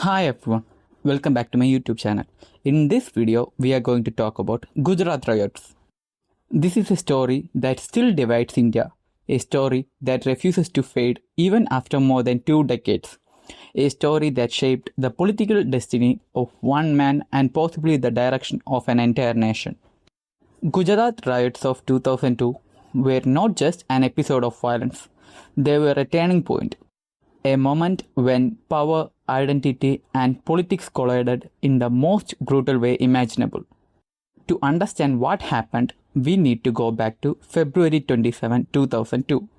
Hi everyone, welcome back to my YouTube channel. In this video, we are going to talk about Gujarat Riots. This is a story that still divides India, a story that refuses to fade even after more than 2 decades, a story that shaped the political destiny of one man and possibly the direction of an entire nation. Gujarat Riots of 2002 were not just an episode of violence, they were a turning point. A moment when power, identity, and politics collided in the most brutal way imaginable. To understand what happened, we need to go back to February 27, 2002,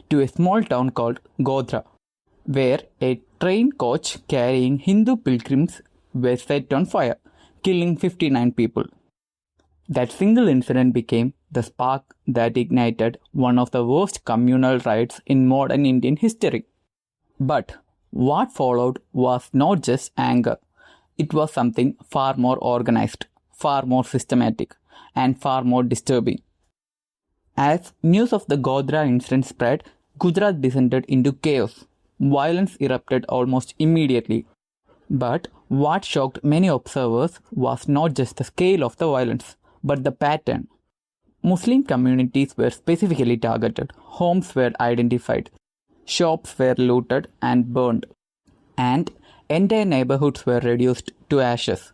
to a small town called Godhra, where a train coach carrying Hindu pilgrims was set on fire, killing 59 people. That single incident became the spark that ignited one of the worst communal riots in modern Indian history. But what followed was not just anger, it was something far more organized, far more systematic, and far more disturbing. As news of the Godhra incident spread, Gujarat descended into chaos. Violence erupted almost immediately. But what shocked many observers was not just the scale of the violence, but the pattern. Muslim communities were specifically targeted, homes were identified, shops were looted and burned, and entire neighborhoods were reduced to ashes.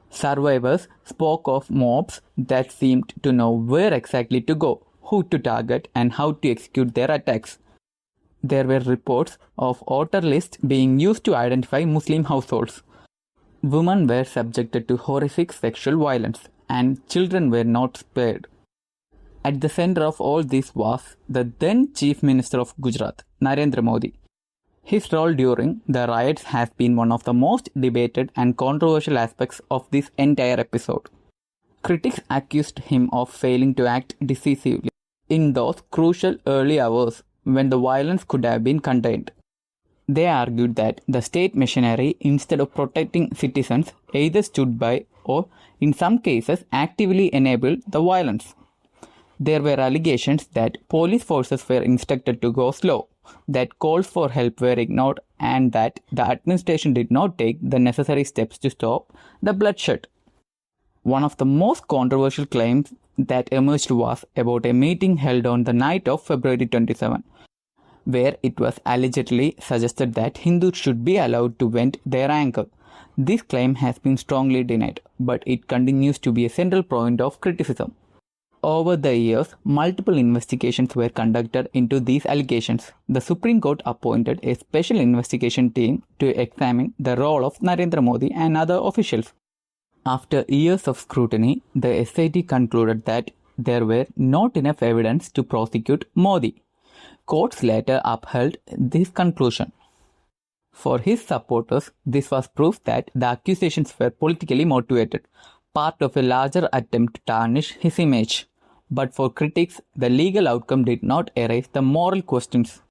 Survivors spoke of mobs that seemed to know where exactly to go, who to target, and how to execute their attacks. There were reports of voter lists being used to identify Muslim households. Women were subjected to horrific sexual violence, and children were not spared. At the center of all this was the then Chief Minister of Gujarat, Narendra Modi. His role during the riots has been one of the most debated and controversial aspects of this entire episode. Critics accused him of failing to act decisively in those crucial early hours when the violence could have been contained. They argued that the state machinery, instead of protecting citizens, either stood by or, in some cases, actively enabled the violence. There were allegations that police forces were instructed to go slow, that calls for help were ignored, and that the administration did not take the necessary steps to stop the bloodshed. One of the most controversial claims that emerged was about a meeting held on the night of February 27, where it was allegedly suggested that Hindus should be allowed to vent their anger. This claim has been strongly denied, but it continues to be a central point of criticism. Over the years, multiple investigations were conducted into these allegations. The Supreme Court appointed a special investigation team to examine the role of Narendra Modi and other officials. After years of scrutiny, the SIT concluded that there were not enough evidence to prosecute Modi. Courts later upheld this conclusion. For his supporters, this was proof that the accusations were politically motivated, part of a larger attempt to tarnish his image. But for critics, the legal outcome did not erase the moral questions.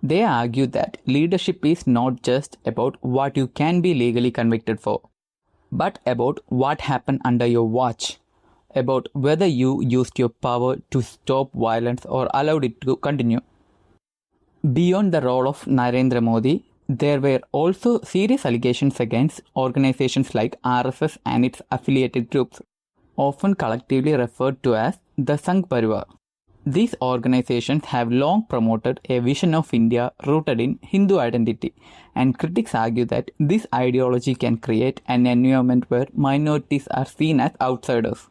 They argue that leadership is not just about what you can be legally convicted for, but about what happened under your watch, about whether you used your power to stop violence or allowed it to continue. Beyond the role of Narendra Modi, there were also serious allegations against organizations like RSS and its affiliated groups, often collectively referred to as the Sangh Parivar. These organizations have long promoted a vision of India rooted in Hindu identity, and critics argue that this ideology can create an environment where minorities are seen as outsiders.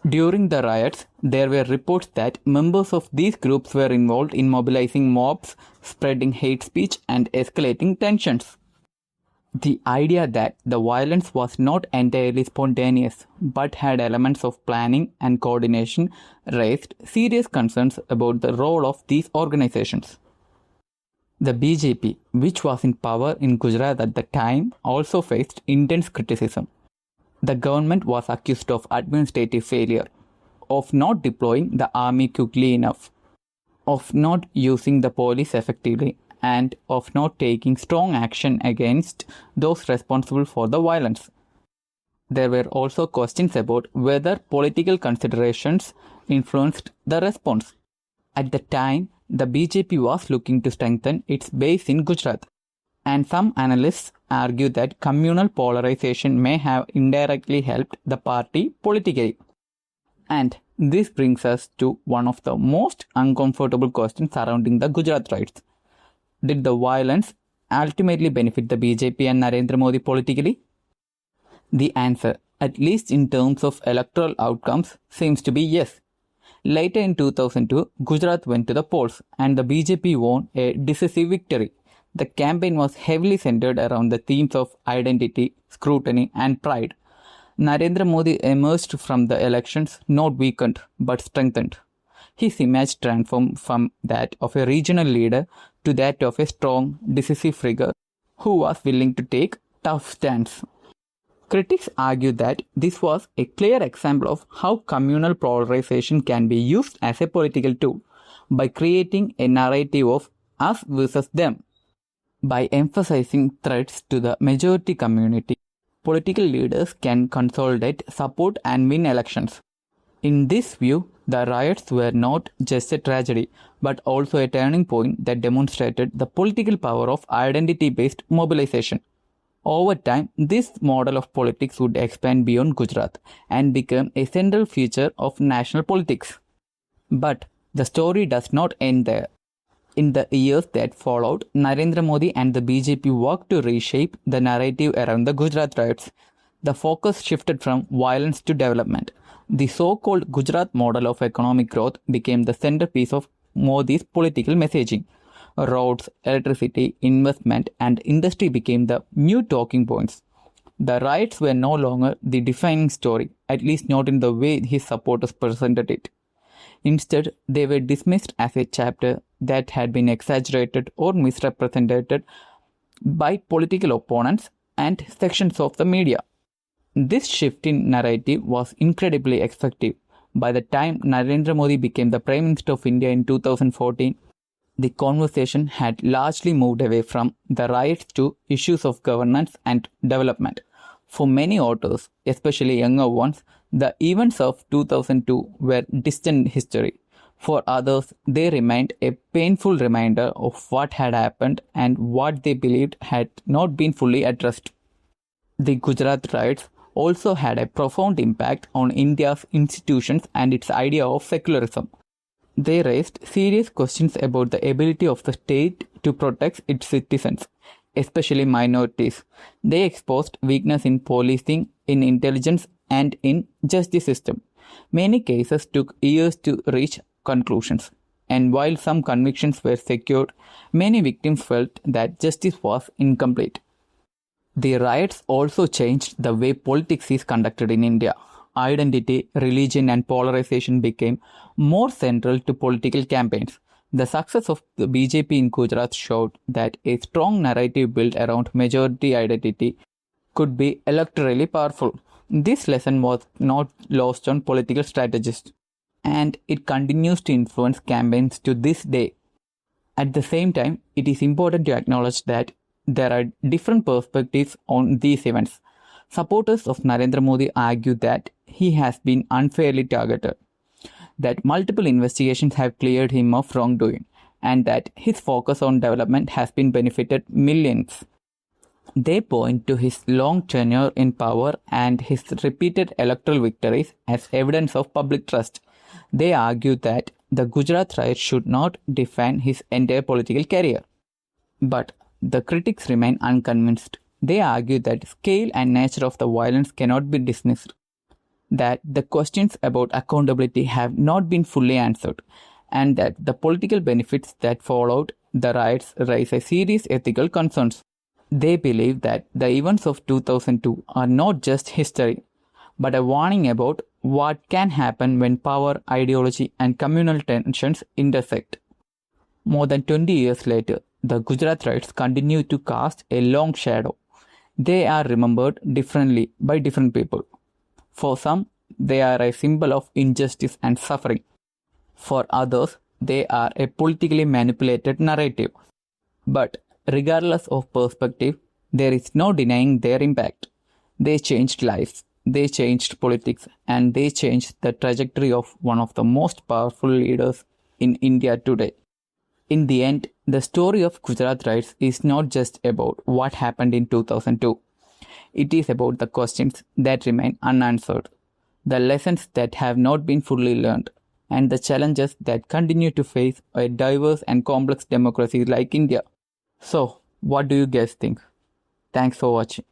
During the riots, there were reports that members of these groups were involved in mobilizing mobs, spreading hate speech, and escalating tensions. The idea that the violence was not entirely spontaneous but had elements of planning and coordination raised serious concerns about the role of these organizations. The BJP, which was in power in Gujarat at the time, also faced intense criticism. The government was accused of administrative failure, of not deploying the army quickly enough, of not using the police effectively, and of not taking strong action against those responsible for the violence. There were also questions about whether political considerations influenced the response. At the time, the BJP was looking to strengthen its base in Gujarat, and some analysts argue that communal polarization may have indirectly helped the party politically. And this brings us to one of the most uncomfortable questions surrounding the Gujarat riots. Did the violence ultimately benefit the BJP and Narendra Modi politically? The answer, at least in terms of electoral outcomes, seems to be yes. Later in 2002, Gujarat went to the polls and the BJP won a decisive victory. The campaign was heavily centered around the themes of identity, scrutiny, and pride. Narendra Modi emerged from the elections not weakened but strengthened. His image transformed from that of a regional leader to that of a strong, decisive figure who was willing to take tough stands. Critics argue that this was a clear example of how communal polarization can be used as a political tool by creating a narrative of us versus them. By emphasizing threats to the majority community, political leaders can consolidate support and win elections. In this view, the riots were not just a tragedy, but also a turning point that demonstrated the political power of identity-based mobilization. Over time, this model of politics would expand beyond Gujarat and become a central feature of national politics. But the story does not end there. In the years that followed, Narendra Modi and the BJP worked to reshape the narrative around the Gujarat riots. The focus shifted from violence to development. The so-called Gujarat model of economic growth became the centerpiece of Modi's political messaging. Roads, electricity, investment, and industry became the new talking points. The riots were no longer the defining story, at least not in the way his supporters presented it. Instead, they were dismissed as a chapter that had been exaggerated or misrepresented by political opponents and sections of the media. This shift in narrative was incredibly effective. By the time Narendra Modi became the Prime Minister of India in 2014, the conversation had largely moved away from the riots to issues of governance and development. For many authors, especially younger ones, the events of 2002 were distant history. For others, they remained a painful reminder of what had happened and what they believed had not been fully addressed. The Gujarat riots also had a profound impact on India's institutions and its idea of secularism. They raised serious questions about the ability of the state to protect its citizens, especially minorities. They exposed weakness in policing, in intelligence, and in justice system. Many cases took years to reach conclusions, and while some convictions were secured, many victims felt that justice was incomplete. The riots also changed the way politics is conducted in India. Identity, religion, and polarization became more central to political campaigns. The success of the BJP in Gujarat showed that a strong narrative built around majority identity could be electorally powerful. This lesson was not lost on political strategists, and it continues to influence campaigns to this day. At the same time, it is important to acknowledge that there are different perspectives on these events. Supporters of Narendra Modi argue that he has been unfairly targeted, that multiple investigations have cleared him of wrongdoing, and that his focus on development has been benefited millions. They point to his long tenure in power and his repeated electoral victories as evidence of public trust. They argue that the Gujarat riots should not define his entire political career. But the critics remain unconvinced. They argue that scale and nature of the violence cannot be dismissed, that the questions about accountability have not been fully answered, and that the political benefits that followed the riots raise a serious ethical concerns. They believe that the events of 2002 are not just history, but a warning about what can happen when power, ideology, and communal tensions intersect. More than 20 years later, the Gujarat riots continue to cast a long shadow. They are remembered differently by different people. For some, they are a symbol of injustice and suffering. For others, they are a politically manipulated narrative. But regardless of perspective, there is no denying their impact. They changed lives, they changed politics, and they changed the trajectory of one of the most powerful leaders in India today. In the end, The story of Gujarat Riots is not just about what happened in 2002. It is about the questions that remain unanswered, the lessons that have not been fully learned, and the challenges that continue to face a diverse and complex democracy like India. So, what do you guys think? Thanks for watching.